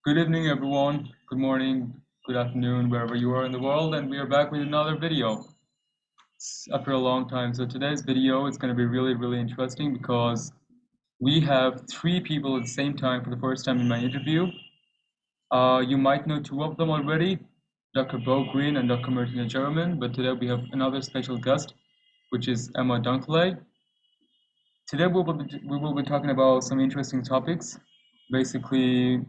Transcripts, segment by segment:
Good evening, everyone. Good morning, good afternoon, wherever you are in the world, and we are back with another video after a long time. So today's video is going to be really interesting because we have three people at the same time for the first time in my interview. You might know two of them already, Dr. Bo Green and Dr. Martina German, but today we have another special guest, which is Emma Dunkley. Today we will be talking about some interesting topics. Basically,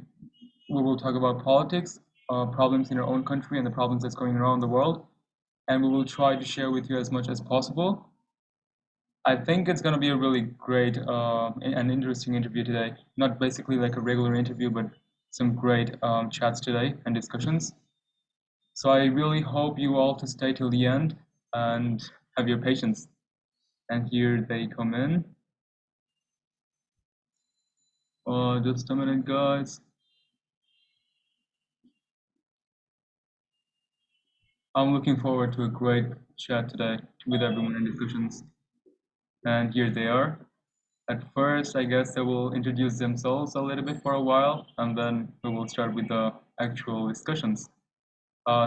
we will talk about politics, problems in our own country, and the problems that's going around the world. And we will try to share with you as much as possible. I think it's going to be a really great and interesting interview today. Not basically like a regular interview, but some great chats today and discussions. So I really hope you all to stay till the end and have your patience. And here they come in. Just a minute, guys. I'm looking forward to a great chat today with everyone and discussions. And here they are. At first, I guess they will introduce themselves a little bit for a while, and then we will start with the actual discussions.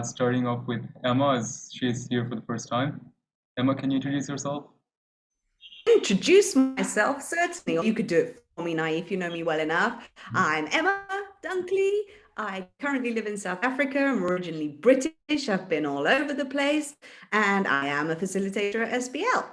Starting off with Emma, as she's here for the first time. Emma, can you introduce yourself? Introduce myself, certainly, or you could do it for me, Naif. You know me well enough. I'm Emma Dunkley. I currently live in South Africa. I'm originally British. I've been all over the place, and I am a facilitator at SBL.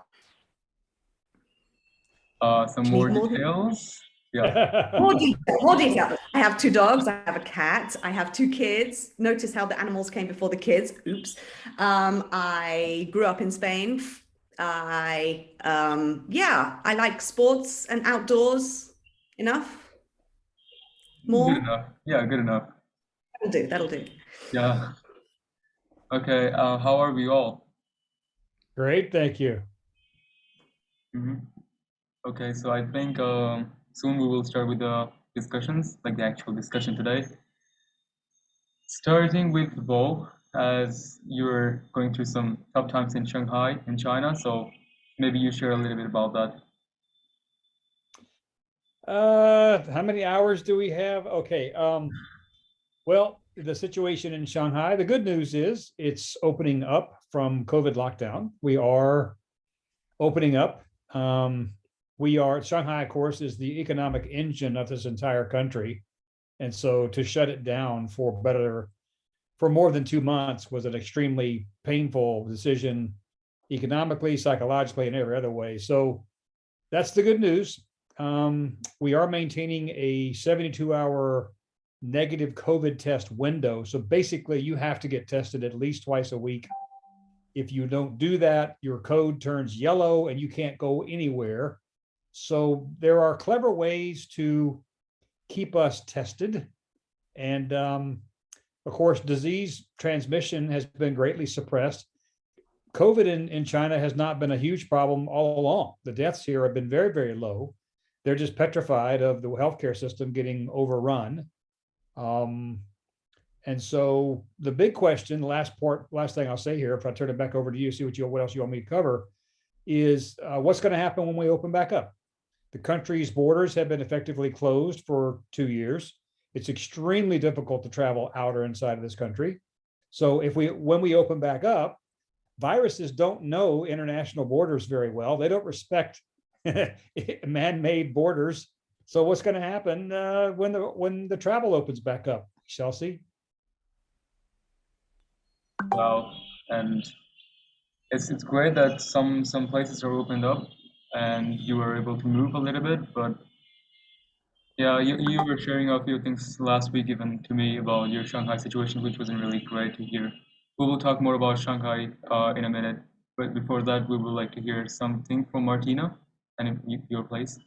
Some Do you more need more than details? Yeah. more detail? More detail. I have two dogs. I have a cat. I have two kids. Notice how the animals came before the kids. Oops. I grew up in Spain. I like sports and outdoors. Enough? Good More? enough. Yeah, good enough. That'll do. That'll do. Yeah. Okay, how are we all? Great, thank you. hmm Okay, so I think soon we will start with the discussions, like the actual discussion today. Starting with Bo, as you're going through some tough times in Shanghai, in China, so maybe you share a little bit about that. How many hours do we have? Okay. Well, the situation in Shanghai, the good news is it's opening up from COVID lockdown. We are opening up. Shanghai, of course, is the economic engine of this entire country. And so to shut it down for more than 2 months was an extremely painful decision economically, psychologically, and every other way. So that's the good news. We are maintaining a 72-hour negative COVID test window. So basically, you have to get tested at least twice a week. If you don't do that, your code turns yellow and you can't go anywhere. So there are clever ways to keep us tested. And of course, disease transmission has been greatly suppressed. COVID in China has not been a huge problem all along. The deaths here have been very low. They're just petrified of the healthcare system getting overrun. And so the big question, the last thing I'll say here, if I turn it back over to you, see what else you want me to cover, is what's going to happen when we open back up. The country's borders have been effectively closed for 2 years. It's extremely difficult to travel out or inside of this country. So when we open back up, viruses don't know international borders very well. They don't respect man-made borders. So what's going to happen when the travel opens back up? Shall see. Wow, and it's great that some places are opened up and you were able to move a little bit, but yeah, you were sharing a few things last week even to me about your Shanghai situation, which wasn't really great to hear. We will talk more about Shanghai in a minute, but before that, we would like to hear something from Martina and your place.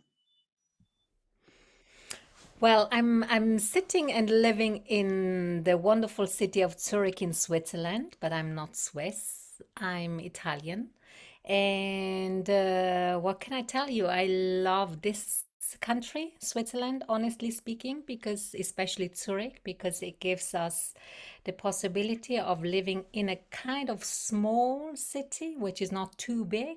Well, I'm sitting and living in the wonderful city of Zurich in Switzerland, but I'm not Swiss. I'm Italian. And what can I tell you? I love this country, Switzerland, honestly speaking, because especially Zurich, because it gives us the possibility of living in a kind of small city, which is not too big,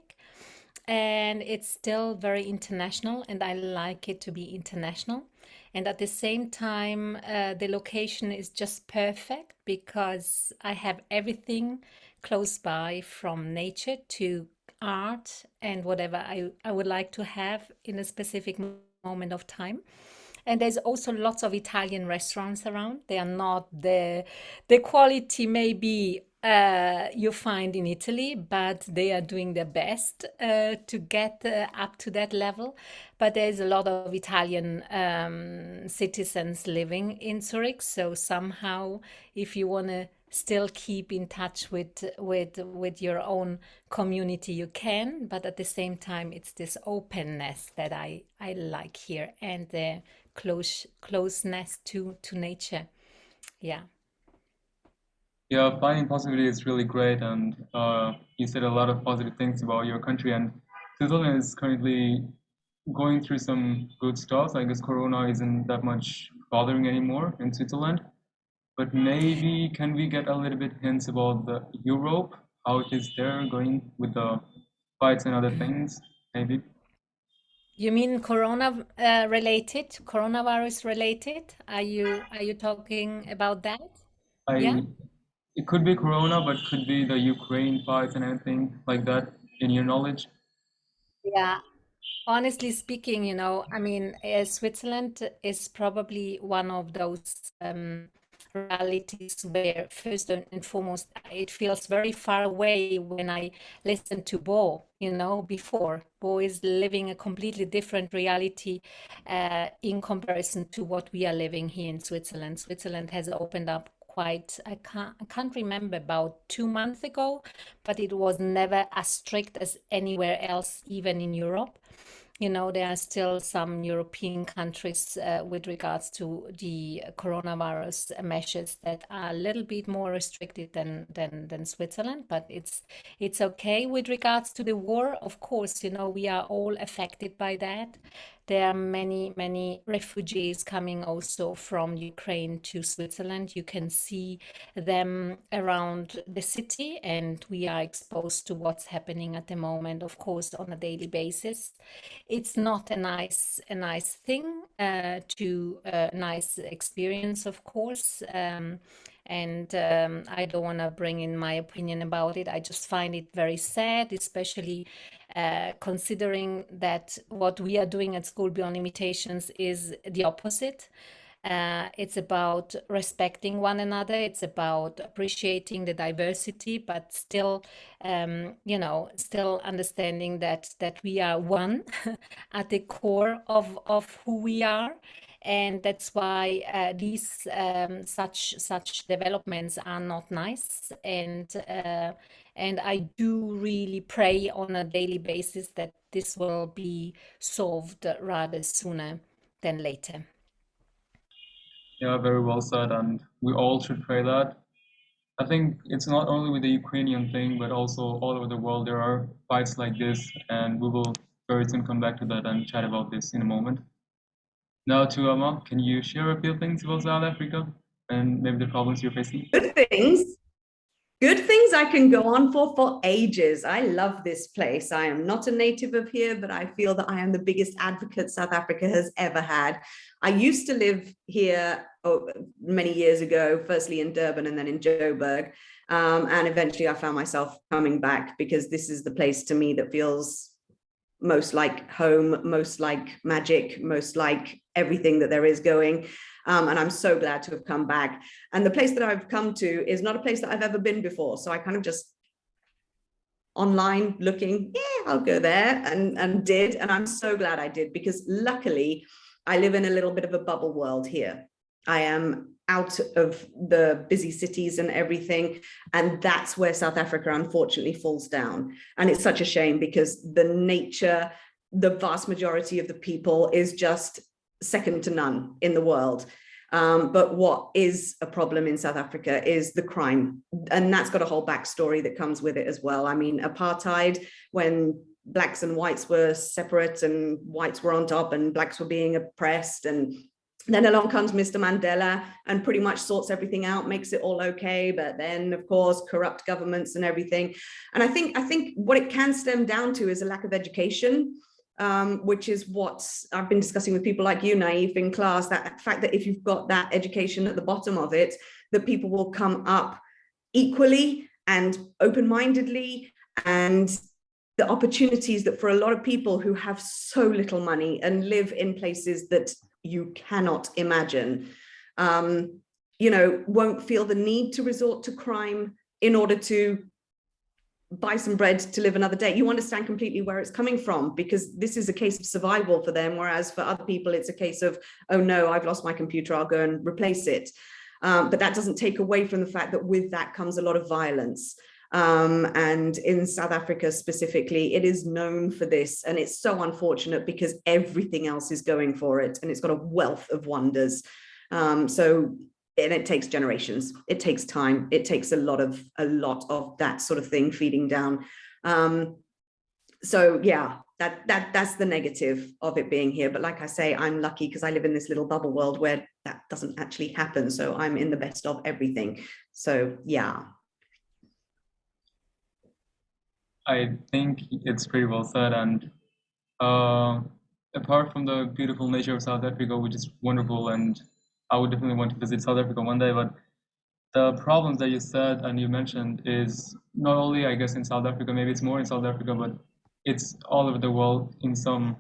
and it's still very international, and I like it to be international. And at the same time, the location is just perfect because I have everything close by, from nature to art and whatever I would like to have in a specific moment of time. And there's also lots of Italian restaurants around. They are not the quality maybe you find in Italy, but they are doing their best to get up to that level. But there's a lot of Italian citizens living in Zurich, so somehow, if you want to still keep in touch with your own community, you can. But at the same time, it's this openness that I like here, and the closeness to nature. Yeah. Yeah, finding positivity is really great, and you said a lot of positive things about your country. And Switzerland is currently going through some good stuff. I guess Corona isn't that much bothering anymore in Switzerland. But maybe can we get a little bit hints about the Europe, how it is there going with the fights and other things, maybe? You mean coronavirus related? Are you talking about that? Yeah? I it could be Corona, but could be the Ukraine fights and anything like that in your knowledge. Yeah. Honestly speaking, I mean, Switzerland is probably one of those realities where, first and foremost, it feels very far away when I listen to Bo, before. Bo is living a completely different reality in comparison to what we are living here in Switzerland. Switzerland has opened up quite, I can't remember, about 2 months ago, but it was never as strict as anywhere else, even in Europe. There are still some European countries with regards to the coronavirus measures that are a little bit more restricted than Switzerland, but it's okay. With regards to the war, of course, we are all affected by that. There are many refugees coming also from Ukraine to Switzerland. You can see them around the city, and we are exposed to what's happening at the moment, of course, on a daily basis. It's not a nice thing, to a nice experience, of course. And I don't want to bring in my opinion about it. I just find it very sad, especially considering that what we are doing at School Beyond Limitations is the opposite. It's about respecting one another. It's about appreciating the diversity, but still, still understanding that we are one at the core of who we are. And that's why these such developments are not nice. And I do really pray on a daily basis that this will be solved rather sooner than later. Yeah, very well said, and we all should pray that. I think it's not only with the Ukrainian thing, but also all over the world there are fights like this, and we will very soon come back to that and chat about this in a moment. Now to Amma, can you share a few things about South Africa and maybe the problems you're facing? Good things. Good things I can go on for ages. I love this place. I am not a native of here, but I feel that I am the biggest advocate South Africa has ever had. I used to live here many years ago, firstly in Durban and then in Joburg. And eventually I found myself coming back because this is the place to me that feels most like home, most like magic, most like everything that there is going. And I'm so glad to have come back. And the place that I've come to is not a place that I've ever been before. So I kind of just online looking, yeah, I'll go there, and did. And I'm so glad I did, because luckily I live in a little bit of a bubble world here. I am out of the busy cities and everything. And that's where South Africa, unfortunately, falls down. And it's such a shame, because the nature, the vast majority of the people is just second to none in the world. But what is a problem in South Africa is the crime. And that's got a whole backstory that comes with it as well. I mean, apartheid, when blacks and whites were separate and whites were on top and blacks were being oppressed, and Then along comes Mr. Mandela and pretty much sorts everything out, makes it all okay. But then, of course, corrupt governments and everything. And I think what it can stem down to is a lack of education, which is what I've been discussing with people like you, Naif, in class, that fact that if you've got that education at the bottom of it, that people will come up equally and open-mindedly, and the opportunities that for a lot of people who have so little money and live in places that you cannot imagine, won't feel the need to resort to crime in order to buy some bread to live another day. You understand completely where it's coming from, because this is a case of survival for them, whereas for other people it's a case of, oh no, I've lost my computer, I'll go and replace it. But that doesn't take away from the fact that with that comes a lot of violence. And in South Africa specifically, it is known for this, and it's so unfortunate because everything else is going for it, and it's got a wealth of wonders. And it takes generations, it takes time, it takes a lot of that sort of thing feeding down. So yeah, that's the negative of it being here. But like I say, I'm lucky because I live in this little bubble world where that doesn't actually happen. So I'm in the best of everything. So yeah. I think it's pretty well said. And apart from the beautiful nature of South Africa, which is wonderful, and I would definitely want to visit South Africa one day, but the problems that you said and you mentioned is not only, I guess, in South Africa, maybe it's more in South Africa, but it's all over the world in some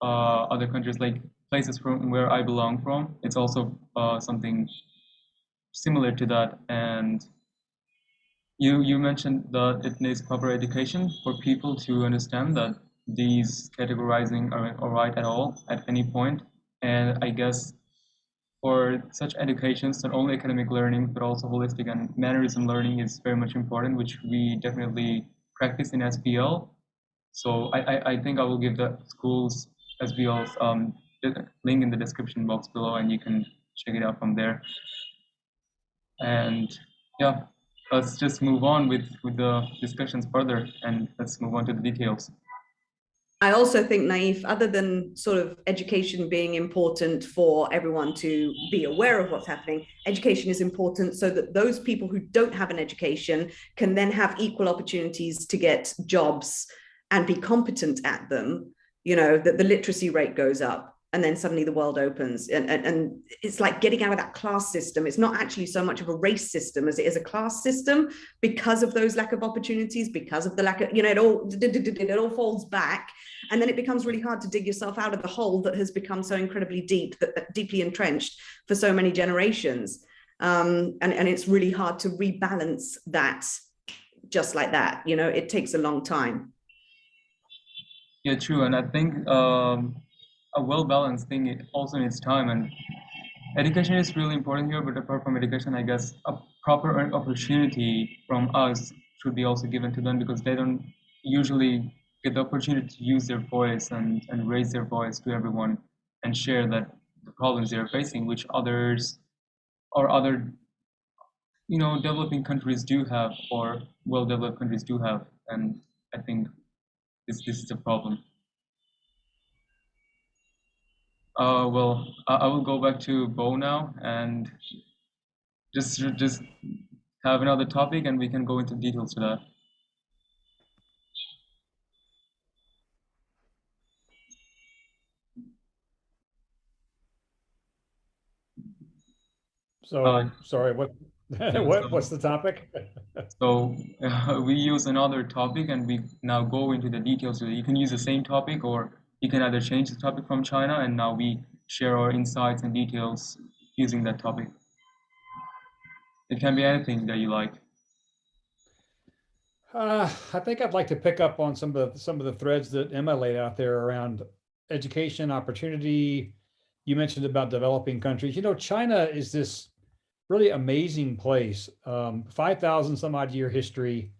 other countries, like places from where I belong from. It's also something similar to that. And you mentioned that it needs proper education for people to understand that these categorizing aren't all right at all at any point. And I guess for such educations, not only academic learning, but also holistic and mannerism learning is very much important, which we definitely practice in SPL. So I think I will give the school's SPL's link in the description box below, and you can check it out from there. And yeah, let's just move on with the discussions further, and let's move on to the details. I also think, Naif, other than sort of education being important for everyone to be aware of what's happening, education is important so that those people who don't have an education can then have equal opportunities to get jobs and be competent at them, that the literacy rate goes up. And then suddenly the world opens, and it's like getting out of that class system. It's not actually so much of a race system as it is a class system, because of those lack of opportunities, because of the lack of, it all falls back, and then it becomes really hard to dig yourself out of the hole that has become so incredibly deep, that deeply entrenched for so many generations. And it's really hard to rebalance that just like that. It takes a long time. Yeah, true. And I think a well-balanced thing also needs time, and education is really important here. But apart from education, I guess a proper opportunity from us should be also given to them, because they don't usually get the opportunity to use their voice and raise their voice to everyone and share that the problems they're facing, which others or other developing countries do have, or well-developed countries do have. And I think this is the problem. Well, I will go back to Bo now and just have another topic, and we can go into details to that. So, sorry, what's the topic? So we use another topic, and we now go into the details. So you can use the same topic, or you can either change the topic from China, and now we share our insights and details using that topic. It can be anything that you like. I think I'd like to pick up on some of the threads that Emma laid out there around education, opportunity. You mentioned about developing countries. China is this really amazing place. 5,000 some odd year history,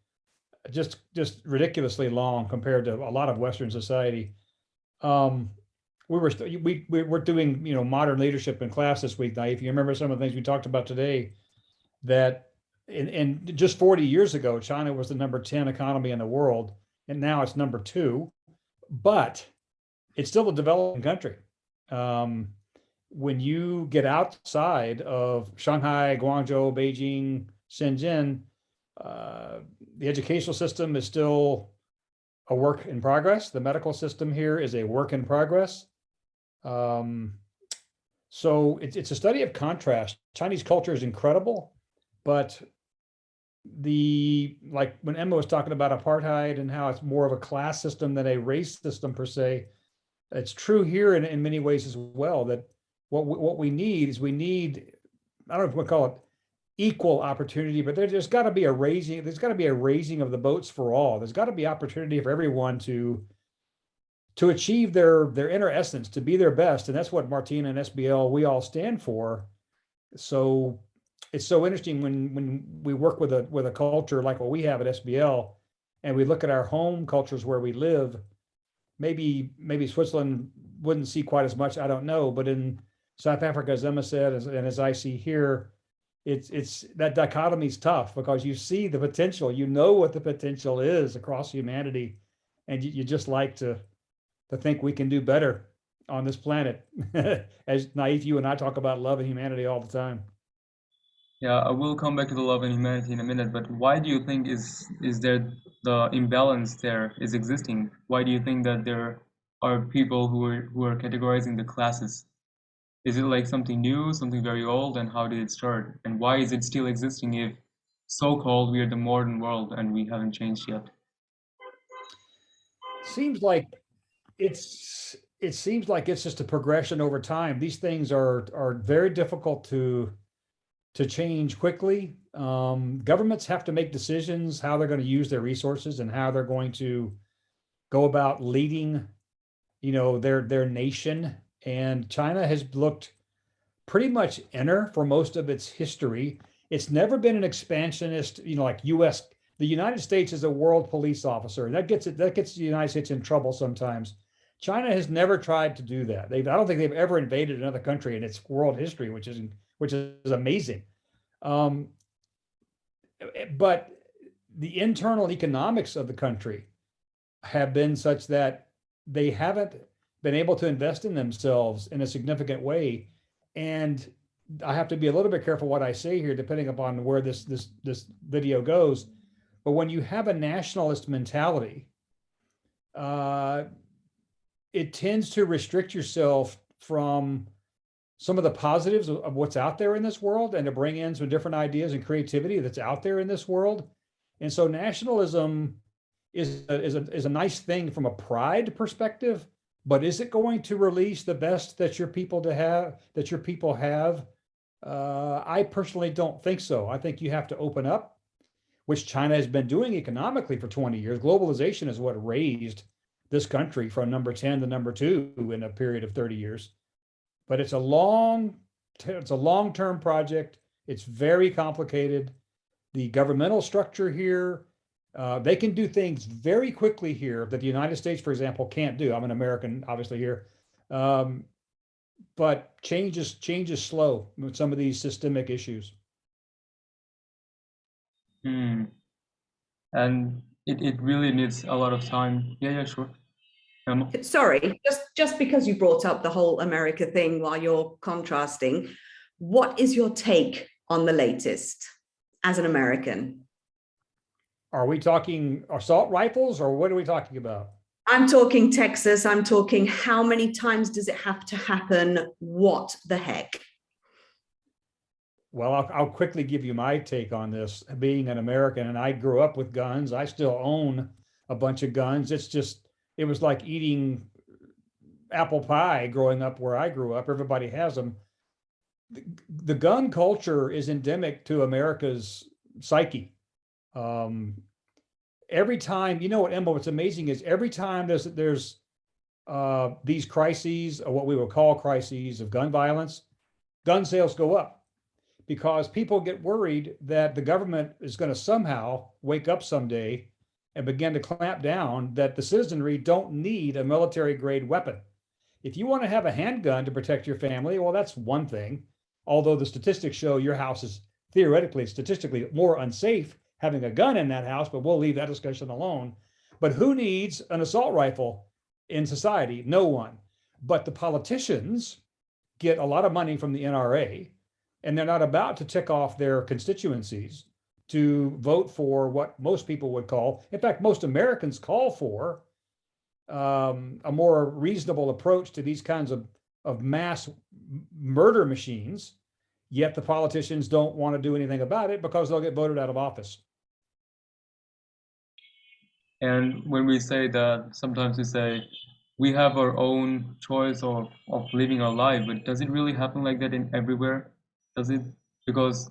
just ridiculously long compared to a lot of Western society. We were doing modern leadership in class this week. Now, if you remember some of the things we talked about today, that in just 40 years ago, China was the number 10 economy in the world, and now it's number 2, but it's still a developing country. when you get outside of Shanghai, Guangzhou, Beijing, Shenzhen, the educational system is still a work in progress. The medical system here is a work in progress. Um, so it's a study of contrast. Chinese culture is incredible, but like when Emma was talking about apartheid and how it's more of a class system than a race system per se, it's true here in many ways as well, that what we need is I don't know if we call it equal opportunity, but there's got to be a raising, of the boats for all. There's got to be opportunity for everyone to achieve their inner essence, to be their best. And that's what Martina and SBL, we all stand for. So it's so interesting when we work with a culture like what we have at SBL, and we look at our home cultures where we live. Maybe Switzerland wouldn't see quite as much, I don't know, but in South Africa, as Emma said, and as I see here, it's that dichotomy is tough because you see the potential, you know what the potential is across humanity, and you just like to think we can do better on this planet. As Naif, you and I talk about love and humanity all the time. Yeah, I will come back to the love and humanity in a minute, but why do you think is there the imbalance there is existing? Why do you think that there are people who are categorizing the classes? Is it like something new, something very old, and how did it start? And why is it still existing if so-called we are the modern world and we haven't changed yet? Seems like it seems like it's just a progression over time. These things are very difficult to change quickly. Governments have to make decisions how they're going to use their resources and how they're going to go about leading, their nation. And China has looked pretty much inner for most of its history. It's never been an expansionist, like US. The United States is a world police officer, and that gets the United States in trouble sometimes. China has never tried to do that. I don't think they've ever invaded another country in its world history, which is amazing. But the internal economics of the country have been such that they haven't been able to invest in themselves in a significant way. And I have to be a little bit careful what I say here, depending upon where this video goes. But when you have a nationalist mentality, it tends to restrict yourself from some of the positives of what's out there in this world, and to bring in some different ideas and creativity that's out there in this world. And so nationalism is a nice thing from a pride perspective, but is it going to release the best that your people have? I personally don't think so. I think you have to open up, which China has been doing economically for 20 years. Globalization is what raised this country from number 10 to number 2 in a period of 30 years. But it's a long-term project. It's very complicated. The governmental structure here, they can do things very quickly here that the United States, for example, can't do. I'm an American, obviously, here. But change is slow with some of these systemic issues. And it really needs a lot of time. Yeah, sure. Sorry, just because you brought up the whole America thing while you're contrasting, what is your take on the latest as an American? Are we talking assault rifles, or what are we talking about? I'm talking Texas. I'm talking how many times does it have to happen? What the heck? Well, I'll quickly give you my take on this. Being an American, and I grew up with guns, I still own a bunch of guns. It was like eating apple pie growing up where I grew up. Everybody has them. The gun culture is endemic to America's psyche. Every time, what, Emma, what's amazing is every time there's these crises, or what we would call crises of gun violence, gun sales go up because people get worried that the government is going to somehow wake up someday and begin to clamp down, that the citizenry don't need a military grade weapon. If you want to have a handgun to protect your family, well, that's one thing. Although the statistics show your house is theoretically, statistically more unsafe having a gun in that house, but we'll leave that discussion alone. But who needs an assault rifle in society? No one. But the politicians get a lot of money from the NRA, and they're not about to tick off their constituencies to vote for what most people would call, in fact, most Americans call for a more reasonable approach to these kinds of mass murder machines, yet the politicians don't want to do anything about it because they'll get voted out of office. And when we say that, sometimes we say we have our own choice of living our life, but does it really happen like that in everywhere? Does it? Because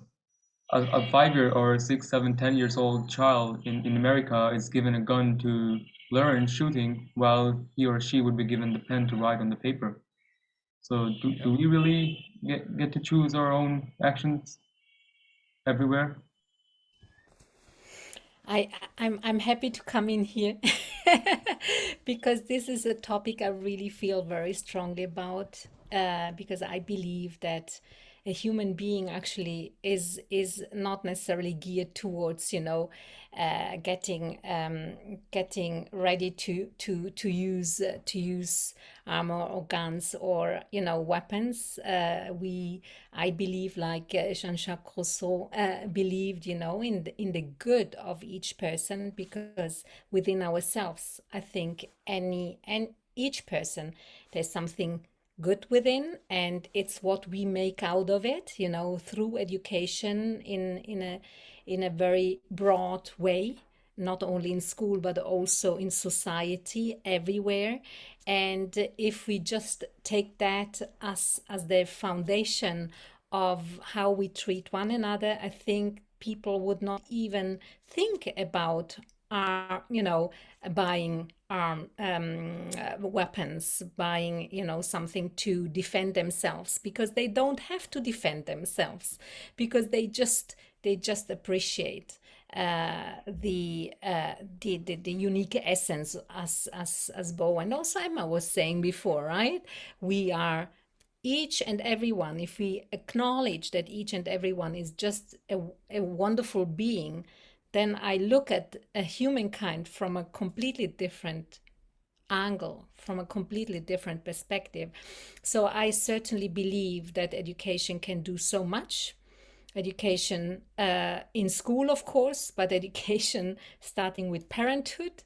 a 5 year or 6, 7, 10 years old child in America is given a gun to learn shooting while he or she would be given the pen to write on the paper. So do we really get to choose our own actions everywhere? I'm happy to come in here because this is a topic I really feel very strongly about, because I believe that a human being actually is not necessarily geared towards, getting ready to use armor or guns or weapons. I believe, like Jean-Jacques Rousseau believed, in the good of each person, because within ourselves, I think each person, there's something good within, and it's what we make out of it, through education in a very broad way, not only in school but also in society everywhere. And if we just take that as the foundation of how we treat one another, I think people would not even think about buying weapons, buying something to defend themselves, because they don't have to defend themselves, because they just appreciate the unique essence, as Bo and also Emma was saying before, right? We are each and everyone. If we acknowledge that each and everyone is just a wonderful being, then I look at a humankind from a completely different angle, from a completely different perspective. So I certainly believe that education can do so much. Education in school, of course, but education starting with parenthood,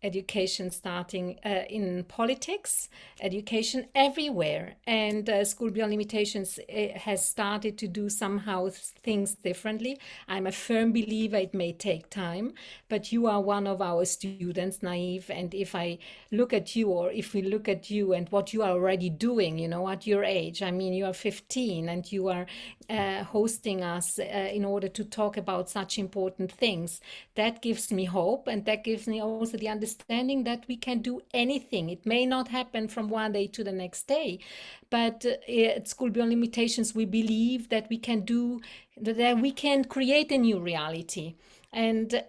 education starting in politics, education everywhere. And School Beyond Limitations has started to do somehow things differently. I'm a firm believer it may take time, but you are one of our students, Naive. And if I look at you, or if we look at you and what you are already doing, at your age, I mean, you are 15 and you are hosting us in order to talk about such important things. That gives me hope, and that gives me also the understanding that we can do anything. It may not happen from one day to the next day, but at School Beyond Limitations, we believe that we can create a new reality. And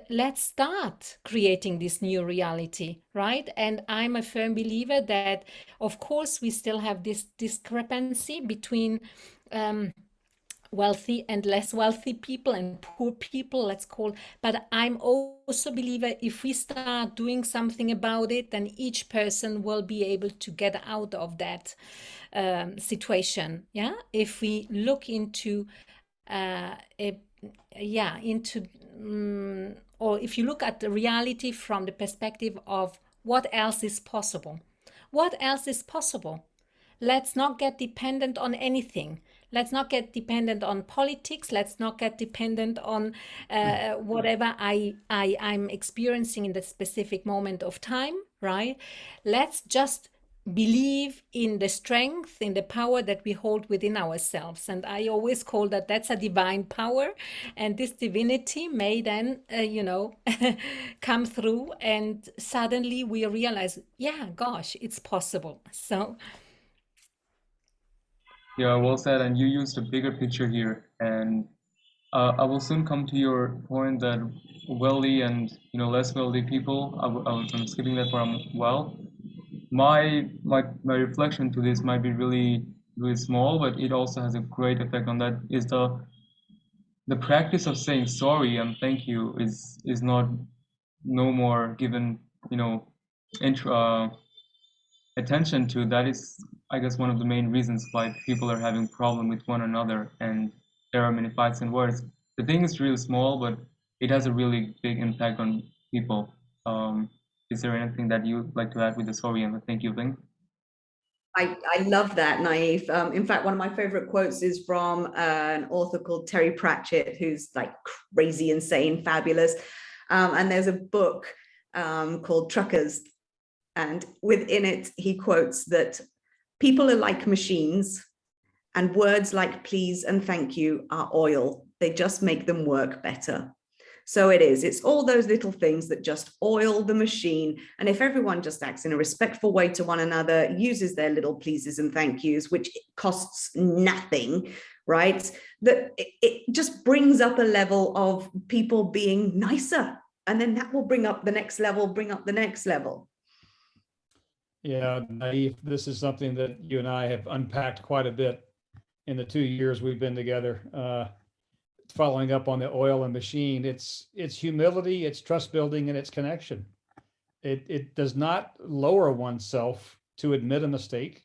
let's start creating this new reality, right? And I'm a firm believer that, of course, we still have this discrepancy between wealthy and less wealthy people and poor people, let's call. But I'm also a believer, if we start doing something about it, then each person will be able to get out of that situation. Yeah, if we look into or if you look at the reality from the perspective of what else is possible. What else is possible? Let's not get dependent on anything. Let's not get dependent on politics. Let's not get dependent on whatever I'm experiencing in the specific moment of time, right? Let's just believe in the strength, in the power that we hold within ourselves. And I always call that's a divine power. And this divinity may then, come through, and suddenly we realize, yeah, gosh, it's possible. So Yeah, well said. And you used a bigger picture here, and I will soon come to your point that wealthy and less wealthy people. I'm skipping that for a while. My reflection to this might be really really small, but it also has a great effect on that. Is the practice of saying sorry and thank you is not no more given intro attention to, that is, I guess, one of the main reasons why people are having problem with one another, and there are many fights and wars. The thing is really small, but it has a really big impact on people. Is there anything that you'd like to add with the sorry and the thank you thing? I love that, Naif. In fact, one of my favorite quotes is from an author called Terry Pratchett, who's like crazy, insane, fabulous. And there's a book called Truckers. And within it, he quotes that people are like machines, and words like please and thank you are oil. They just make them work better. So it is. It's all those little things that just oil the machine. And if everyone just acts in a respectful way to one another, uses their little pleases and thank yous, which costs nothing, right? That it just brings up a level of people being nicer. And then that will bring up the next level, bring up the next level. Yeah, Naif, this is something that you and I have unpacked quite a bit in the 2 years we've been together. Following up on the oil and machine, it's humility, it's trust building, and it's connection. It does not lower oneself to admit a mistake.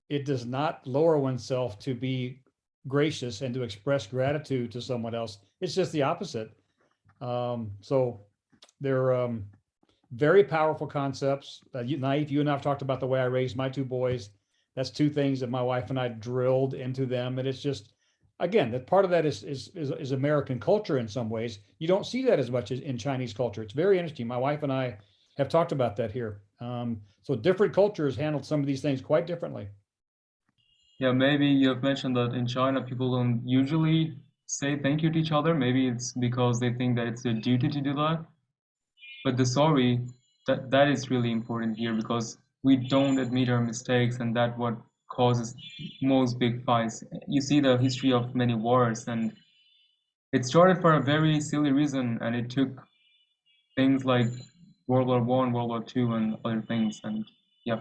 It does not lower oneself to be gracious and to express gratitude to someone else. It's just the opposite. So they're very powerful concepts. Naif, you and I have talked about the way I raised my two boys. That's two things that my wife and I drilled into them, and it's just, again, that part of that is American culture in some ways. You don't see that as much as in Chinese culture. It's very interesting. My wife and I have talked about that here. So different cultures handled some of these things quite differently. Yeah, maybe you have mentioned that in China people don't usually say thank you to each other. Maybe it's because they think that it's a duty to do that. But the sorry, that is really important here, because we don't admit our mistakes, and that what causes most big fights. You see the history of many wars, and it started for a very silly reason, and it took things like World War One, World War Two, and other things. And yeah.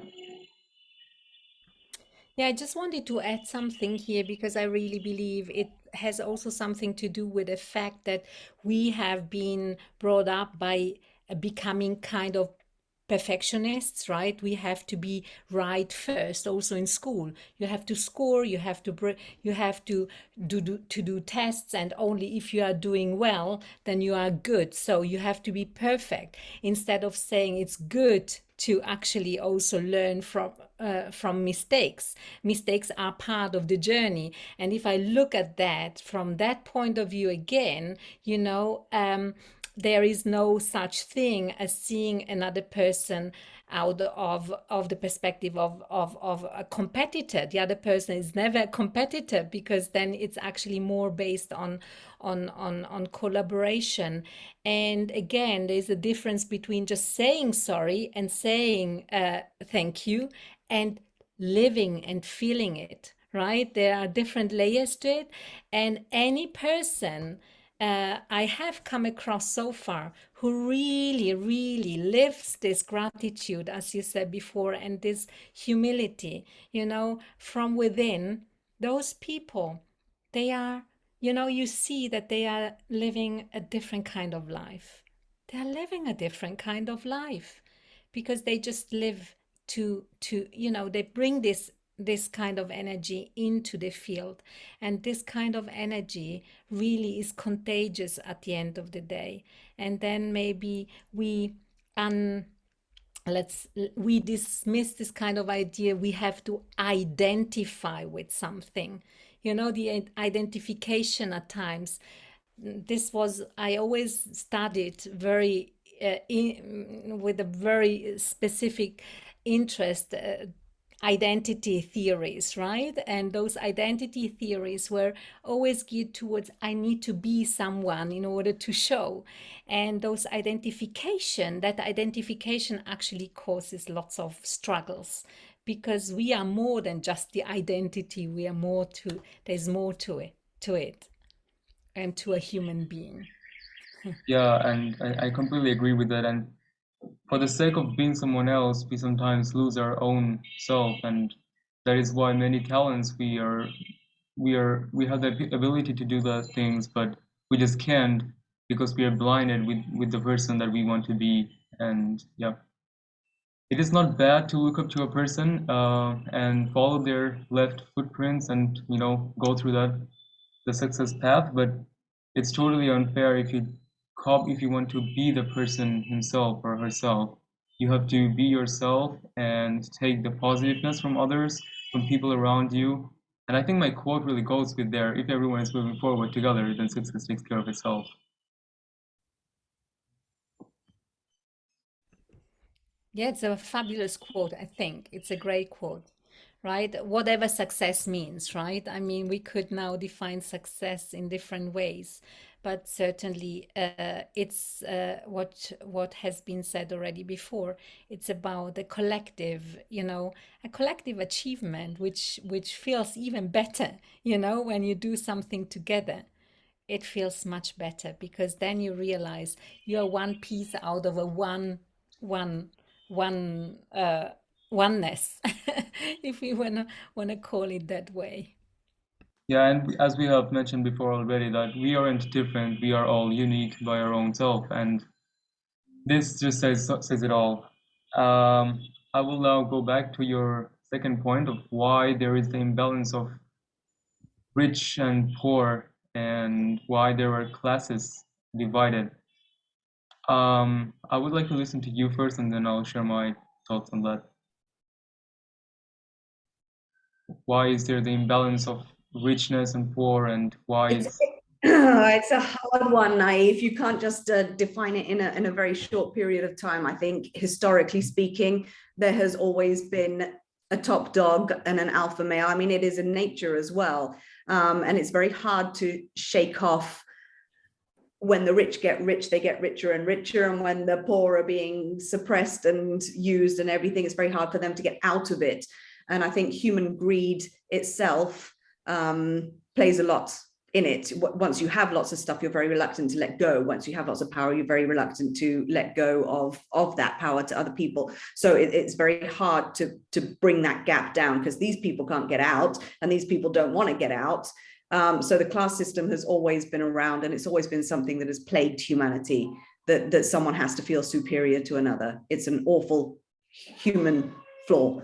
Yeah, I just wanted to add something here because I really believe it has also something to do with the fact that we have been brought up by becoming kind of perfectionists, right? We have to be right first. Also in school, you have to score, you have to do tests, and only if you are doing well, then you are good. So you have to be perfect, instead of saying it's good to actually also learn from mistakes. Mistakes are part of the journey. And if I look at that from that point of view again, there is no such thing as seeing another person out of the perspective of a competitor. The other person is never a competitor, because then it's actually more based on collaboration. And again, there's a difference between just saying sorry and saying thank you, and living and feeling it, right? There are different layers to it. And any person I have come across so far who really, really lives this gratitude, as you said before, and this humility, from within, those people, they are, you see that they are living a different kind of life. They are living a different kind of life because they just live they bring this kind of energy into the field, and this kind of energy really is contagious at the end of the day. And then maybe un we dismiss this kind of idea we have to identify with something. The identification at times, this was, I always studied very with a very specific interest, identity theories, right? And those identity theories were always geared towards I need to be someone in order to show. And that identification actually causes lots of struggles, because we are more than just the identity. There's more to it, and to a human being. Yeah, and I completely agree with that. And for the sake of being someone else, we sometimes lose our own self, and that is why many talents we have the ability to do the things, but we just can't, because we are blinded with the person that we want to be. And yeah. it is not bad to look up to a person and follow their left footprints and go through the success path, but it's totally unfair if you want to be the person himself or herself. You have to be yourself and take the positiveness from others, from people around you. And I think my quote really goes with there. If everyone is moving forward together, then success takes care of itself. Yeah, it's a fabulous quote, I think. It's a great quote, right? Whatever success means, right? I mean, we could now define success in different ways, but certainly it's what has been said already before. It's about a collective, a collective achievement, which feels even better, when you do something together. It feels much better because then you realize you're one piece out of a one one oneness, if we wanna call it that way. Yeah, and as we have mentioned before already, that we aren't different, we are all unique by our own self, and this just says it all. I will now go back to your second point of why there is the imbalance of rich and poor and why there are classes divided. I would like to listen to you first, and then I'll share my thoughts on that. Why is there the imbalance of richness and poor, and why It's is it's a hard one, Naif. You can't just define it in a very short period of time. I think historically speaking, there has always been a top dog and an alpha male. I mean, it is in nature as well, and it's very hard to shake off. When the rich get rich, they get richer and richer, and when the poor are being suppressed and used and everything, it's very hard for them to get out of it. And I think human greed itself plays a lot in it. Once you have lots of stuff, you're very reluctant to let go. Once you have lots of power, you're very reluctant to let go of that power to other people. So it's very hard to bring that gap down because these people can't get out and these people don't want to get out. So the class system has always been around, and it's always been something that has plagued humanity, that someone has to feel superior to another. It's an awful human flaw.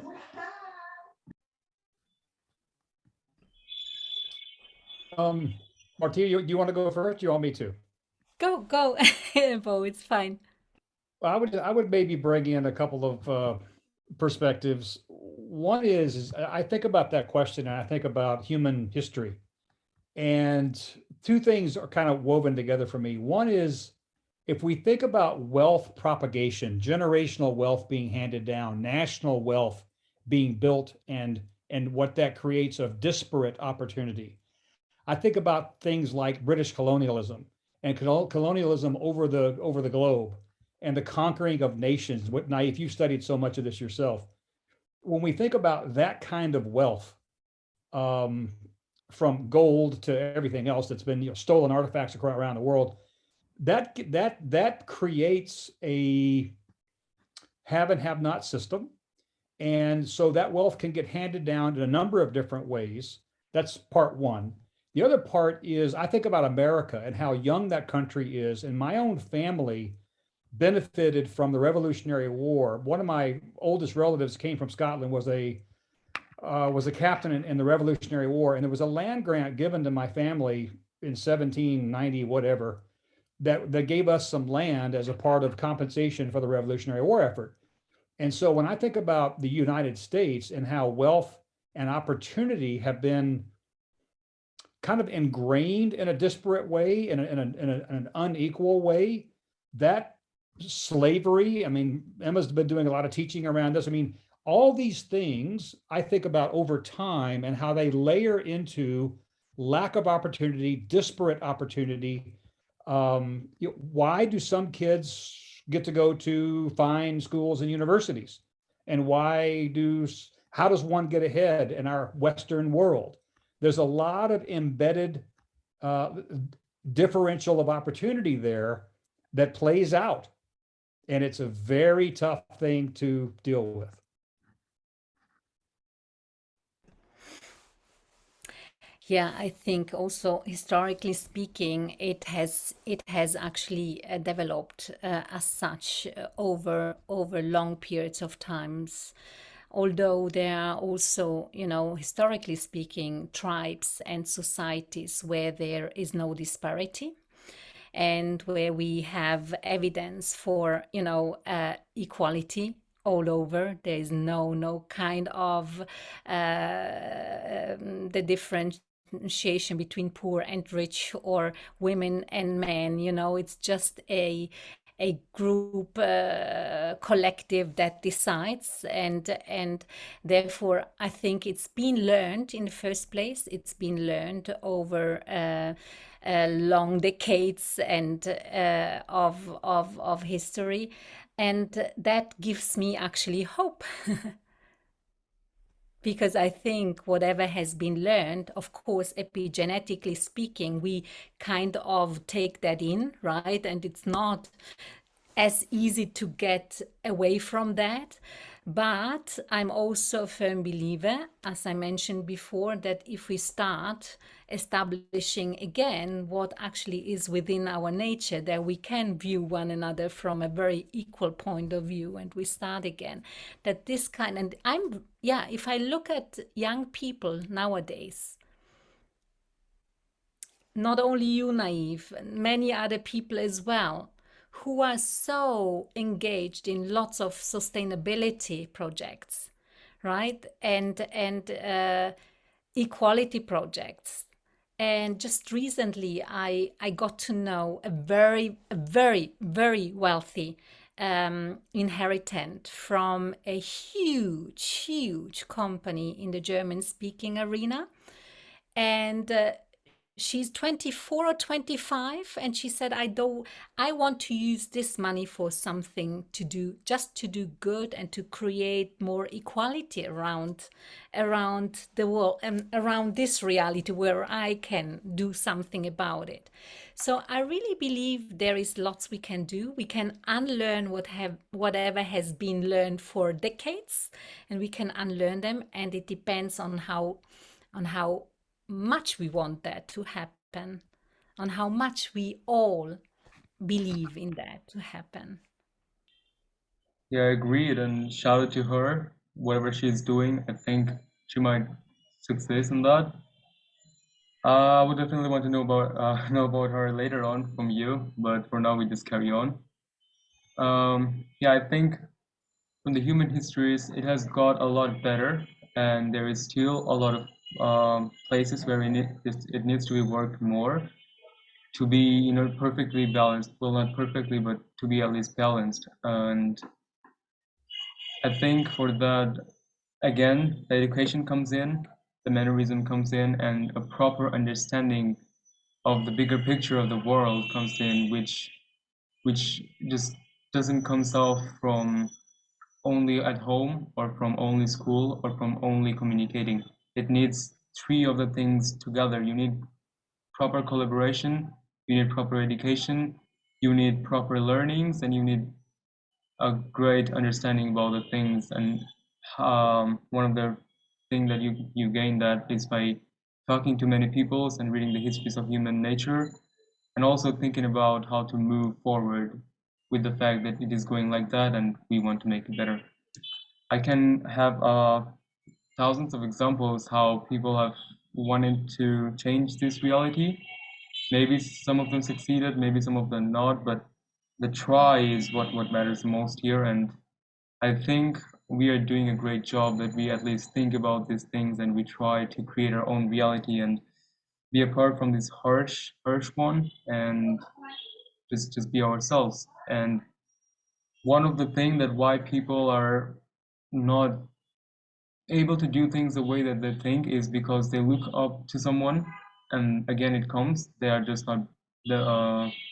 Martina, do you want to go first? Do you want me to? Go, Bo, it's fine. Well, I would maybe bring in a couple of perspectives. One is I think about that question and I think about human history. And two things are kind of woven together for me. One is if we think about wealth propagation, generational wealth being handed down, national wealth being built, and what that creates of disparate opportunity. I think about things like British colonialism and colonialism over the globe and the conquering of nations. What Naif, you've studied so much of this yourself. When we think about that kind of wealth, um, from gold to everything else that's been stolen artifacts around the world, that creates a have and have not system, and so that wealth can get handed down in a number of different ways. That's part one. The other part is I think about America and how young that country is, and my own family benefited from the Revolutionary War. One of my oldest relatives came from Scotland, was a captain in the Revolutionary War, and there was a land grant given to my family in 1790, whatever, that gave us some land as a part of compensation for the Revolutionary War effort. And so when I think about the United States and how wealth and opportunity have been kind of ingrained in a disparate way, in an unequal way, that slavery, I mean, Emma's been doing a lot of teaching around this. I mean, all these things I think about over time and how they layer into lack of opportunity, disparate opportunity. Why do some kids get to go to fine schools and universities? And how does one get ahead in our Western world? There's a lot of embedded uh, differential of opportunity there that plays out. And it's a very tough thing to deal with. Yeah, I think also historically speaking, it has actually developed as such over long periods of times. Although there are also, historically speaking, tribes and societies where there is no disparity and where we have evidence for equality all over. There is no kind of the differentiation between poor and rich or women and men. It's just a group collective that decides, and therefore I think it's been learned in the first place. It's been learned over long decades and of history, and that gives me actually hope. Because I think whatever has been learned, of course, epigenetically speaking, we kind of take that in, right? And it's not as easy to get away from that. But I'm also a firm believer, as I mentioned before, that if we start establishing again what actually is within our nature, that we can view one another from a very equal point of view, and we start again, that this kind, and yeah, if I look at young people nowadays, not only you, Naive, many other people as well, who are so engaged in lots of sustainability projects, right? And equality projects. And just recently, I got to know a very, very wealthy inheritant from a huge company in the German-speaking arena. And she's 24 or 25, and she said, I want to use this money for something to do, just to do good and to create more equality around the world and around this reality where I can do something about it. So I really believe there is lots we can do. We can unlearn whatever has been learned for decades, and we can unlearn them, and it depends on how much we want that to happen, on how much we all believe in that to happen. Yeah, agreed, and shout out to her. Whatever she's doing, I think she might succeed in that. I would definitely want to know about know about her later on from you, but for now we just carry on. Yeah, I think from the human histories, it has got a lot better, and there is still a lot of places where it needs to be worked more to be, perfectly balanced. Well, not perfectly, but to be at least balanced. And I think for that, again, the education comes in, the mannerism comes in, and a proper understanding of the bigger picture of the world comes in, which just doesn't come out from only at home or from only school or from only communicating. It needs three of the things together. You need proper collaboration, you need proper education, you need proper learnings, and you need a great understanding about the things. And one of the things that you gain that is by talking to many peoples and reading the histories of human nature, and also thinking about how to move forward with the fact that it is going like that and we want to make it better. I can have thousands of examples how people have wanted to change this reality. Maybe some of them succeeded, maybe some of them not, but the try is what matters the most here. And I think we are doing a great job that we at least think about these things and we try to create our own reality and be apart from this harsh one, and just be ourselves. And one of the things that why people are not able to do things the way that they think is because they look up to someone, and again it comes, they are just not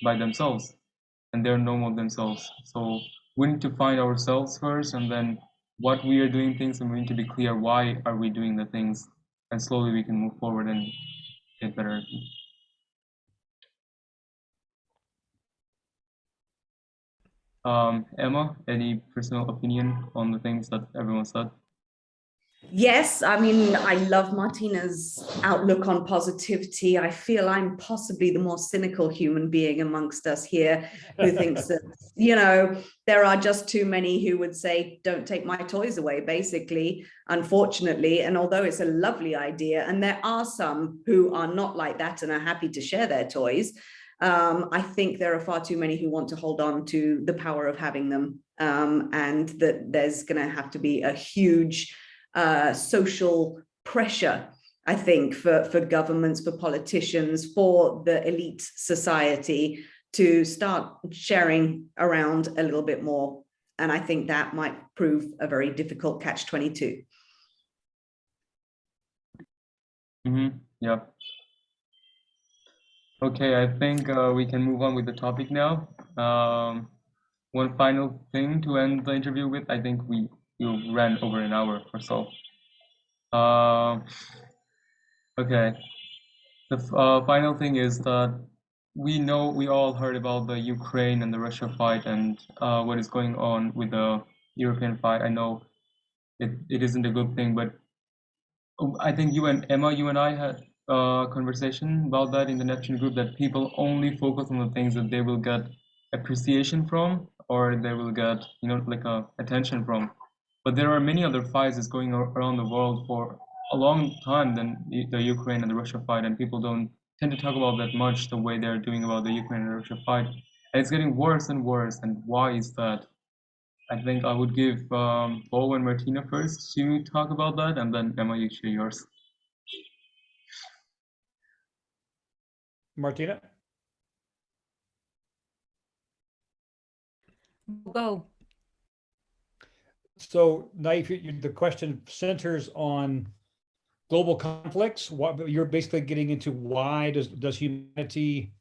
by themselves, and they're normal themselves. So we need to find ourselves first, and then what we are doing things, and we need to be clear why are we doing the things, and slowly we can move forward and get better. Emma, any personal opinion on the things that everyone said? Yes, I mean, I love Martina's outlook on positivity. I feel I'm possibly the more cynical human being amongst us here who thinks that, there are just too many who would say, don't take my toys away, basically, unfortunately. And although it's a lovely idea, and there are some who are not like that and are happy to share their toys, I think there are far too many who want to hold on to the power of having them. And that there's going to have to be a huge social pressure, I think, for governments, for politicians, for the elite society to start sharing around a little bit more. And I think that might prove a very difficult catch-22. Yeah. Okay, I think we can move on with the topic now. One final thing to end the interview with. I think we ran over an hour or so. Okay. The final thing is that we all heard about the Ukraine and the Russia fight and what is going on with the European fight. I know it isn't a good thing, but I think you and Emma, you and I had a conversation about that in the Neptune group, that people only focus on the things that they will get appreciation from, or they will get, like attention from. But there are many other fights that's going around the world for a long time than the Ukraine and the Russia fight, and people don't tend to talk about that much the way they're doing about the Ukraine and Russia fight. And it's getting worse and worse. And why is that? I think I would give Paul and Martina first to talk about that, and then Emma, you share yours. Martina? Go. So, Naif, the question centers on global conflicts. What you're basically getting into, why does humanity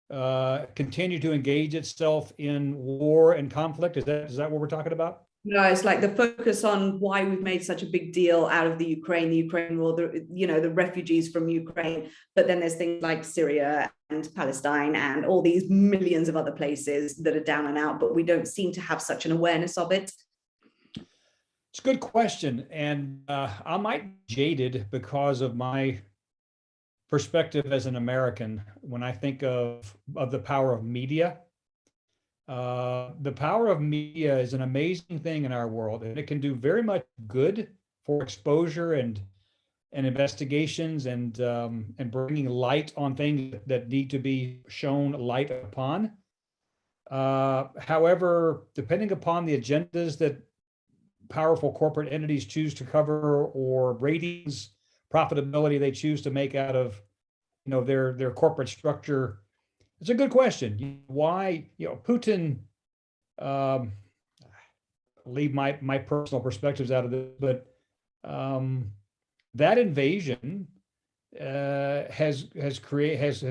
continue to engage itself in war and conflict? Is that what we're talking about? No, it's like the focus on why we've made such a big deal out of the Ukraine war, the refugees from Ukraine, but then there's things like Syria and Palestine and all these millions of other places that are down and out, but we don't seem to have such an awareness of it. It's a good question, and I might be jaded because of my perspective as an American when I think of the power of media. The power of media is an amazing thing in our world, and it can do very much good for exposure and investigations and bringing light on things that need to be shown light upon. However, depending upon the agendas that powerful corporate entities choose to cover, or ratings, profitability they choose to make out of their corporate structure, it's a good question. Why Putin, leave my personal perspectives out of this, but that invasion has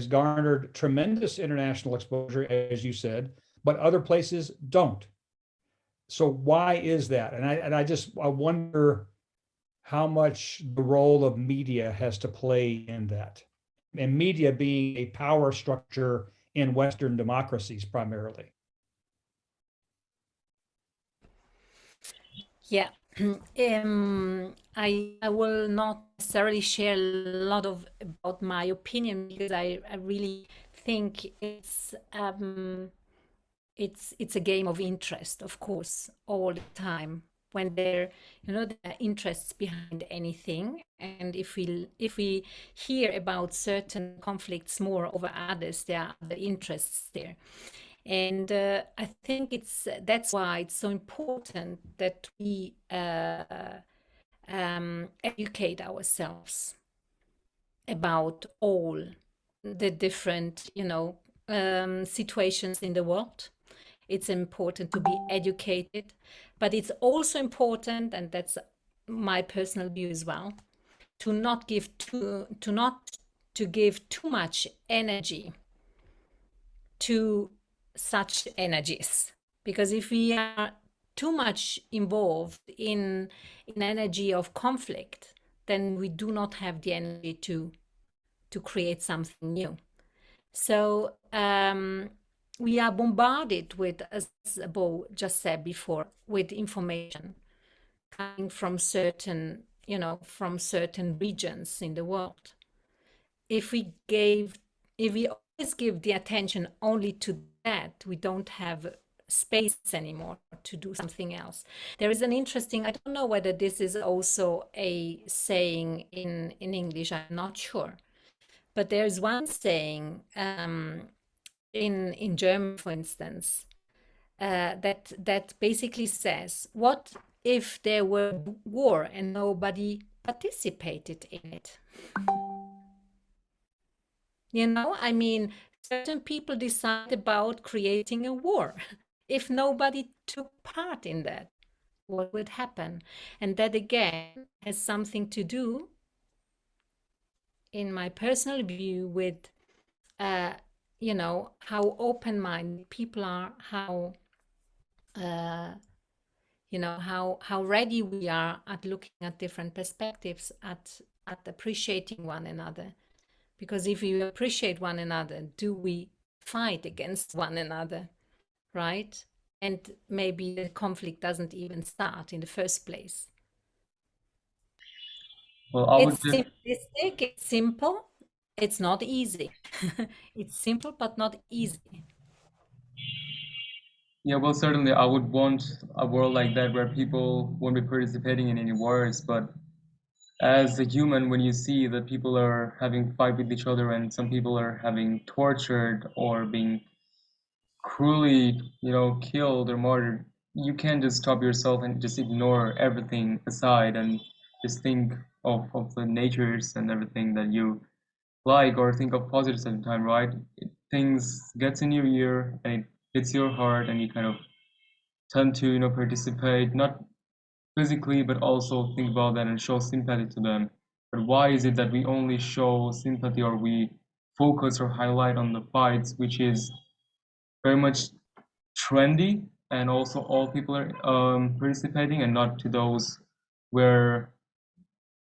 garnered tremendous international exposure, as you said, but other places don't. So why is that? And I wonder how much the role of media has to play in that, and media being a power structure in Western democracies primarily. Yeah. I will not necessarily share a lot about my opinion, because I really think it's a game of interest, of course, all the time. When there are interests behind anything, and if we hear about certain conflicts more over others, there are other interests there. And I think that's why it's so important that we educate ourselves about all the different, situations in the world. It's important to be educated, but it's also important, and that's my personal view as well, to not give too much energy to such energies, because if we are too much involved in energy of conflict, then we do not have the energy to create something new. So we are bombarded with, as Bo just said before, with information coming from certain from certain regions in the world. If we always give the attention only to that, we don't have space anymore to do something else. There is an interesting, I don't know whether this is also a saying in English, I'm not sure. But there's one saying in German, for instance, that basically says, what if there were war and nobody participated in it? I mean, certain people decide about creating a war. If nobody took part in that, what would happen? And that again has something to do, in my personal view, with how open-minded people are, how how ready we are at looking at different perspectives, at appreciating one another. Because if we appreciate one another, do we fight against one another, right? And maybe the conflict doesn't even start in the first place. Well, I would It's simplistic, it's simple, it's not easy. It's simple but not easy. Yeah, well, certainly I would want a world like that where people won't be participating in any wars, but as a human, when you see that people are having fight with each other and some people are having tortured or being cruelly, killed or murdered, you can't just stop yourself and just ignore everything aside and just think of the natures and everything that you like, or think of positives at the time, right? Things gets in your ear and it hits your heart and you kind of tend to, participate, not physically, but also think about that and show sympathy to them. But why is it that we only show sympathy or we focus or highlight on the fights, which is very much trendy, and also all people are participating, and not to those where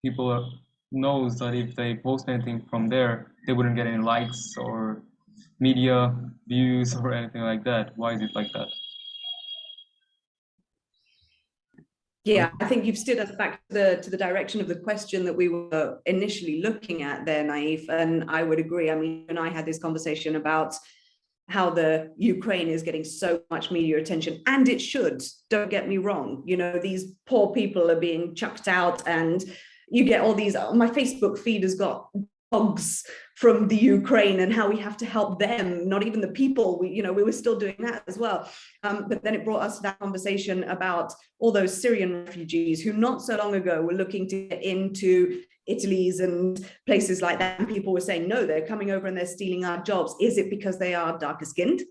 people knows that if they post anything from there, they wouldn't get any likes or media views or anything like that? Why is it like that? Yeah, I think you've steered us back to the direction of the question that we were initially looking at there, Naif. And I would agree. I mean, you and I had this conversation about how the Ukraine is getting so much media attention, and it should. Don't get me wrong. These poor people are being chucked out, and you get all these. My Facebook feed has got blogs from the Ukraine and how we have to help them, not even the people. We were still doing that as well. But then it brought us to that conversation about all those Syrian refugees who not so long ago were looking to get into Italy's and places like that. And people were saying, no, they're coming over and they're stealing our jobs. Is it because they are darker skinned?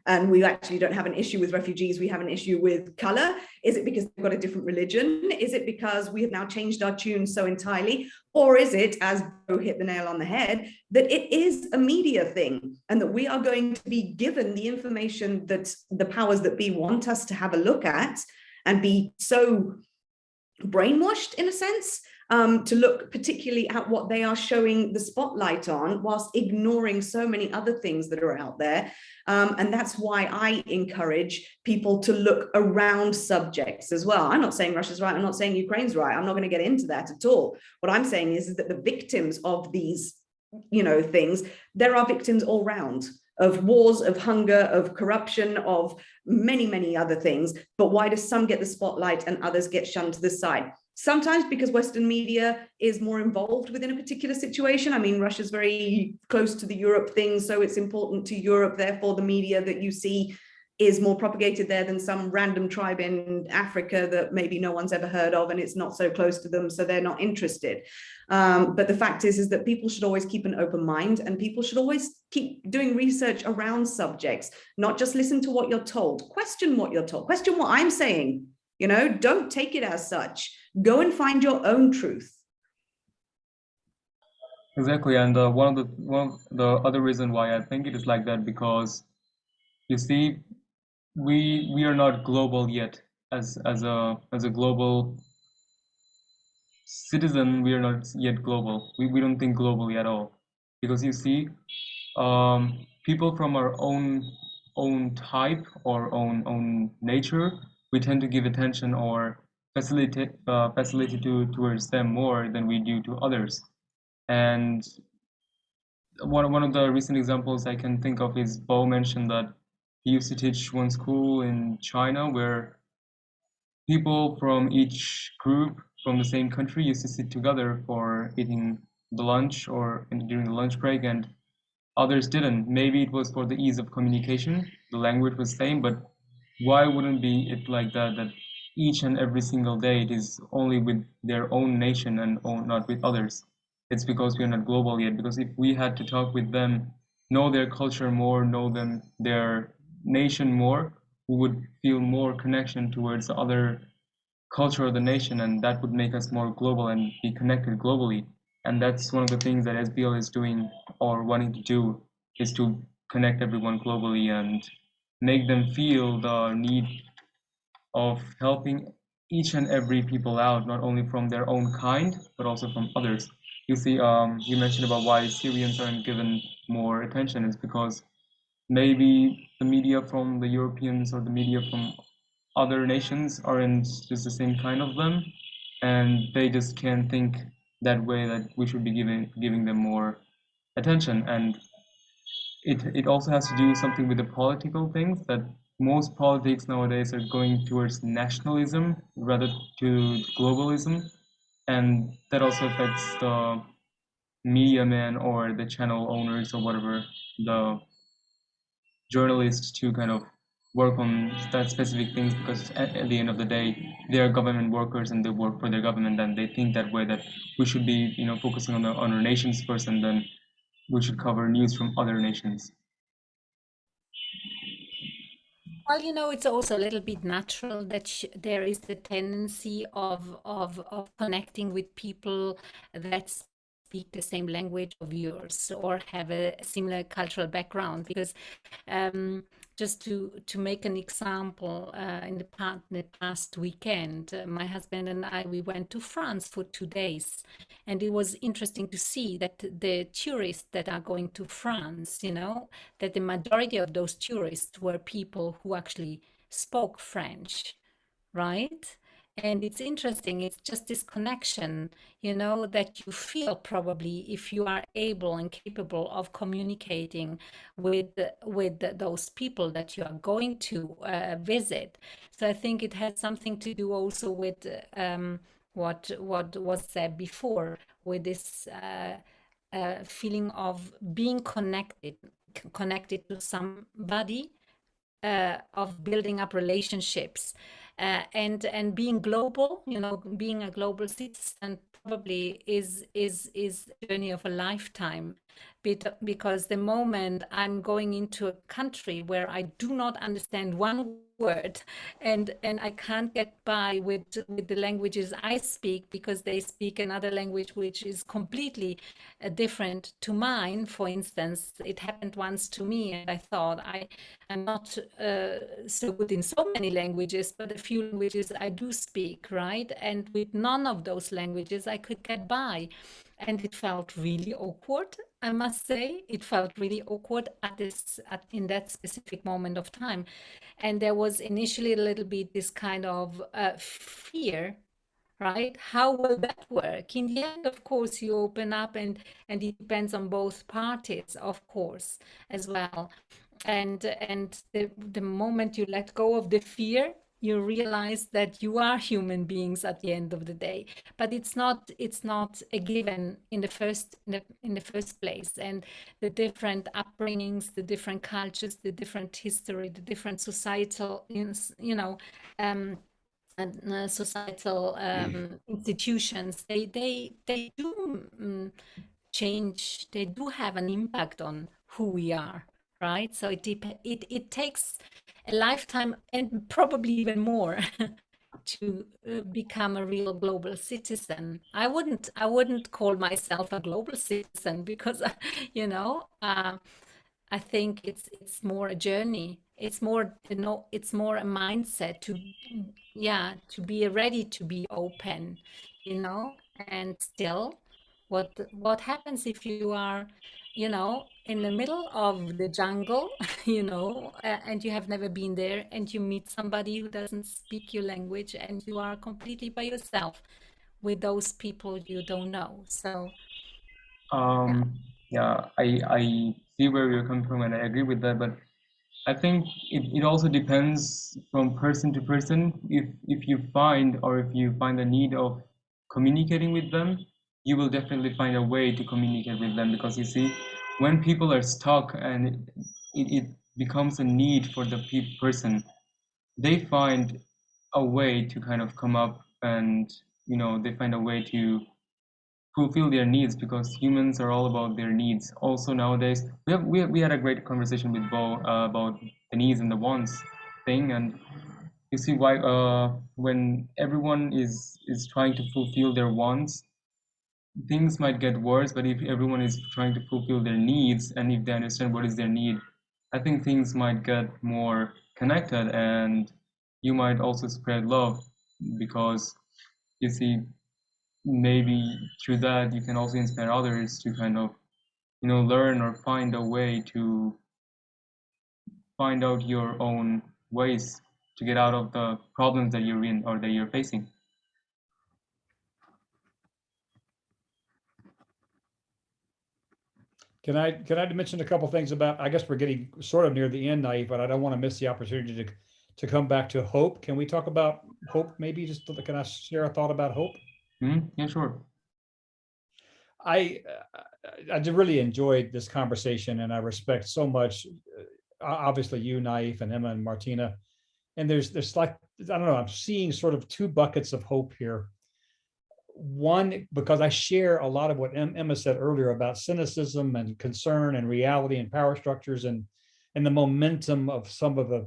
And we actually don't have an issue with refugees, we have an issue with color. Is it because they've got a different religion? Is it because we have now changed our tune so entirely? Or is it, as Bo hit the nail on the head, that it is a media thing and that we are going to be given the information that the powers that be want us to have a look at and be so brainwashed, in a sense, to look particularly at what they are showing the spotlight on, whilst ignoring so many other things that are out there. And that's why I encourage people to look around subjects as well. I'm not saying Russia's right, I'm not saying Ukraine's right, I'm not going to get into that at all. What I'm saying is that the victims of these things, there are victims all round, of wars, of hunger, of corruption, of many, many other things. But why do some get the spotlight and others get shunned to the side? Sometimes because Western media is more involved within a particular situation. I mean, Russia's very close to the Europe thing, so it's important to Europe. Therefore, the media that you see is more propagated there than some random tribe in Africa that maybe no one's ever heard of, and it's not so close to them, so they're not interested. But the fact is that people should always keep an open mind, and people should always keep doing research around subjects, not just listen to what you're told. Question what you're told. Question what I'm saying. Don't take it as such. Go and find your own truth. Exactly, and one of the other reason why I think it is like that, because you see, we are not global yet. As a global citizen, we are not yet global. We don't think globally at all, because you see, people from our own type or own nature, we tend to give attention or facility towards them more than we do to others. And one of the recent examples I can think of is Bo mentioned that he used to teach one school in China where people from each group from the same country used to sit together for eating the lunch or during the lunch break, and others didn't. Maybe it was for the ease of communication, the language was same, but why wouldn't be it like that, that each and every single day it is only with their own nation and not with others? It's because we are not global yet. Because if we had to talk with them, know their culture more, know them, their nation more, we would feel more connection towards the other culture of the nation, and that would make us more global and be connected globally. And that's one of the things that SBL is doing or wanting to do, is to connect everyone globally and make them feel the need of helping each and every people out, not only from their own kind, but also from others. You see, you mentioned about why Syrians aren't given more attention. It's because maybe the media from the Europeans or the media from other nations aren't just the same kind of them, and they just can't think that way, that we should be giving them more attention. And it also has to do something with the political things, that most politics nowadays are going towards nationalism rather to globalism, and that also affects the media man or the channel owners or whatever, the journalists, to kind of work on that specific things, because at the end of the day they are government workers and they work for their government, and they think that way, that we should be focusing on our nations first, and then we should cover news from other nations. Well, it's also a little bit natural that there is the tendency of connecting with people that speak the same language of yours or have a similar cultural background. Because just to make an example, in the past weekend, my husband and I, we went to France for 2 days, and it was interesting to see that the tourists that are going to France, that the majority of those tourists were people who actually spoke French, right? And it's interesting, it's just this connection, that you feel probably if you are able and capable of communicating with those people that you are going to visit. So I think it has something to do also with what was said before, with this feeling of being connected to somebody, of building up relationships, and being global. Being a global citizen probably is a journey of a lifetime. Because the moment I'm going into a country where I do not understand one word, and I can't get by with the languages I speak, because they speak another language which is completely different to mine. For instance, it happened once to me, and I thought I'm not so good in so many languages, but a few languages I do speak, right? And with none of those languages I could get by. And it felt really awkward, I must say. It felt really awkward in that specific moment of time. And there was initially a little bit this kind of fear, right? How will that work? In the end, of course, you open up, and it depends on both parties, of course, as well. And the moment you let go of the fear, you realize that you are human beings at the end of the day. But it's not a given in the first place. And the different upbringings, the different cultures, the different history, the different societal, um, and societal institutions, they do change. They do have an impact on who we are, right? So it takes a lifetime, and probably even more, to become a real global citizen. I wouldn't call myself a global citizen, because I think it's more a journey. It's more, it's more a mindset to, yeah, to be ready to be open, and still What happens if you are, you know, in the middle of the jungle, you know, and you have never been there, and you meet somebody who doesn't speak your language, and you are completely by yourself with those people you don't know. So, yeah. Yeah, I see where you're coming from, and I agree with that. But I think it also depends from person to person. If you find, or if you find the need of communicating with them, you will definitely find a way to communicate with them, because you see, when people are stuck and it becomes a need for the person, they find a way to kind of come up, and they find a way to fulfill their needs, because humans are all about their needs. Also nowadays, we had a great conversation with Bo about the needs and the wants thing, and you see why when everyone is trying to fulfill their wants, things might get worse. But if everyone is trying to fulfill their needs, and if they understand what is their need, I think things might get more connected, and you might also spread love, because you see, maybe through that you can also inspire others to kind of learn or find a way to find out your own ways to get out of the problems that you're in or that you're facing. Can I mention a couple things about, I guess we're getting sort of near the end, Naive, but I don't want to miss the opportunity to come back to hope. Can we talk about hope? Maybe just, can I share a thought about hope? Yeah, sure. I just really enjoyed this conversation, and I respect so much, obviously you, Naif, and Emma and Martina. And there's like, I don't know, I'm seeing sort of two buckets of hope here. One, because I share a lot of what Emma said earlier about cynicism and concern and reality and power structures, and the momentum of some of the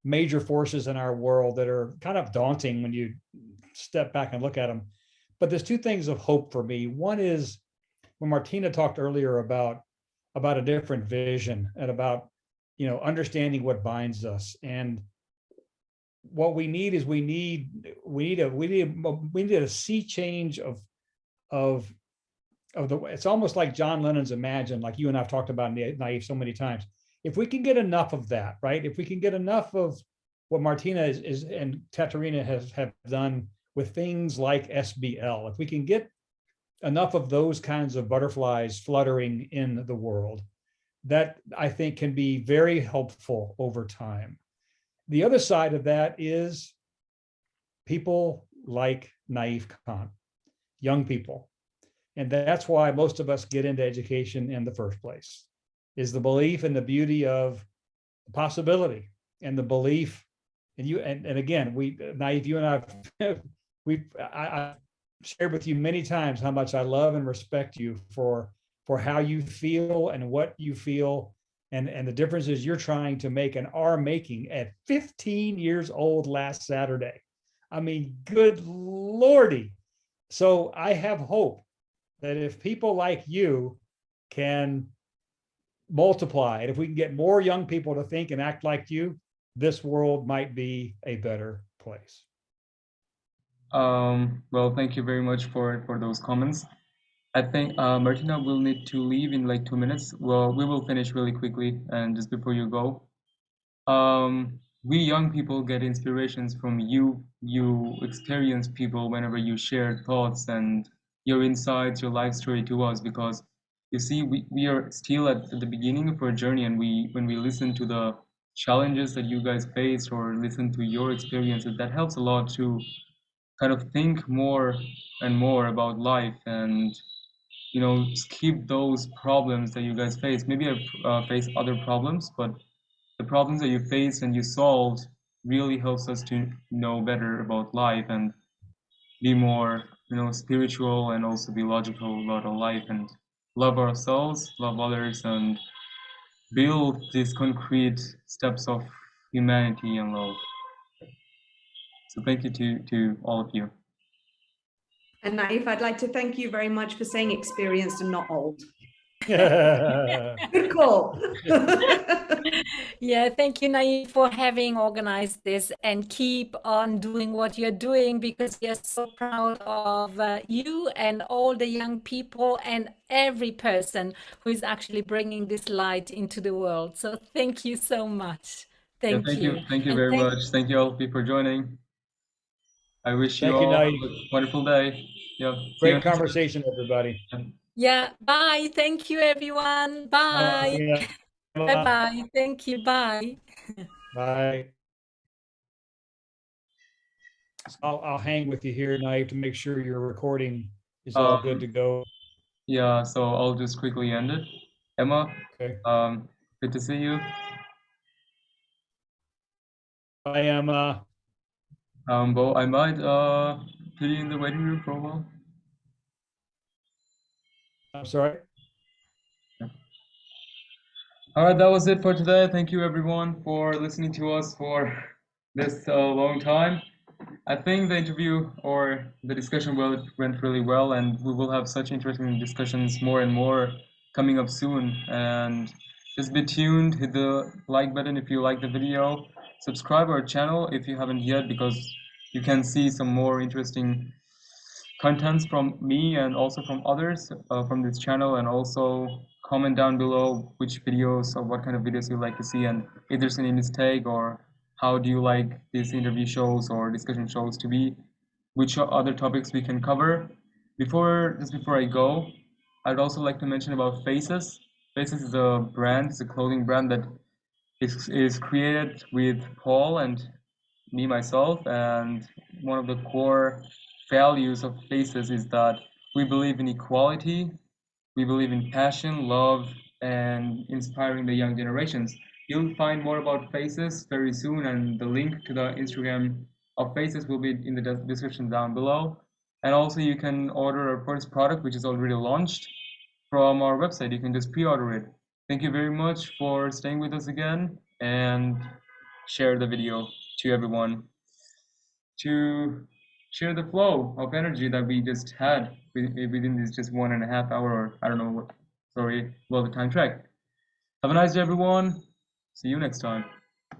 major forces in our world that are kind of daunting when you step back and look at them. But there's two things of hope for me. One is when Martina talked earlier about a different vision, and about understanding what binds us. And what we need is we need a sea change of the way. It's almost like John Lennon's Imagine, like you and I've talked about Naive so many times. If we can get enough of that, right? If we can get enough of what Martina is and Katerina have done with things like SBL, if we can get enough of those kinds of butterflies fluttering in the world, that I think can be very helpful over time. The other side of that is people like Naif Khan, young people. And that's why most of us get into education in the first place, is the belief in the beauty of the possibility, and the belief. And again, Naif, you and I've shared with you many times how much I love and respect you for how you feel and what you feel, and the differences you're trying to make and are making at 15 years old last Saturday. I mean, good Lordy. So I have hope that if people like you can multiply, and if we can get more young people to think and act like you, this world might be a better place. Well, thank you very much for those comments. I think Martina will need to leave in like 2 minutes. Well, we will finish really quickly, and just before you go, we young people get inspirations from you. You experienced people whenever you share thoughts and your insights, your life story to us, because you see, we are still at the beginning of our journey, and when we listen to the challenges that you guys faced, or listen to your experiences, that helps a lot to kind of think more and more about life, and skip those problems that you guys face. Maybe I've faced other problems, but the problems that you faced and you solved really helps us to know better about life, and be more spiritual, and also be logical about our life, and love ourselves, love others, and build these concrete steps of humanity and love. So thank you to all of you. And Naif, I'd like to thank you very much for saying experienced and not old. Yeah. Good call. Yeah, thank you, Naeem, for having organized this and keep on doing what you're doing because we are so proud of you and all the young people and every person who is actually bringing this light into the world. So thank you so much. Yeah, Thank you. thank you And very thank much. Thank you all of you for joining. I wish you Thank you, all Naeem. a wonderful day. Yeah, see you Great next conversation, everybody. time. yeah, bye. Thank you, everyone. Bye. Bye. Bye-bye. Thank you. Bye. Bye. I'll hang with you here, Naeem, to make sure your recording is all good to Um, go. yeah, so I'll just quickly end it. Emma, Okay. good to see you. I am Bo, I might put you in the waiting room for a while. I'm sorry. All right, that was it for today. Thank you everyone for listening to us for this long time. I think the interview or the discussion went really well, and we will have such interesting discussions more and more coming up soon. And just be tuned, hit the like button if you like the video, subscribe our channel if you haven't yet, because you can see some more interesting contents from me and also from others from this channel, and also comment down below which videos or what kind of videos you like to see, and if there's any mistake, or how do you like these interview shows or discussion shows to be, which other topics we can cover. Before I go, I'd also like to mention about Faces. Faces is a brand, it's a clothing brand that is created with Paul and me myself, and one of the core values of Faces is that we believe in equality, we believe in passion, love, and inspiring the young generations. You'll find more about Faces very soon, and the link to the Instagram of Faces will be in the description down below. And also, you can order our first product, which is already launched, from our website. You can just pre-order it. Thank you very much for staying with us again, and share the video to everyone to share the flow of energy that we just had within this just 1.5 hour, or I don't know what, sorry, well, the time track. Have a nice day, everyone. See you next time.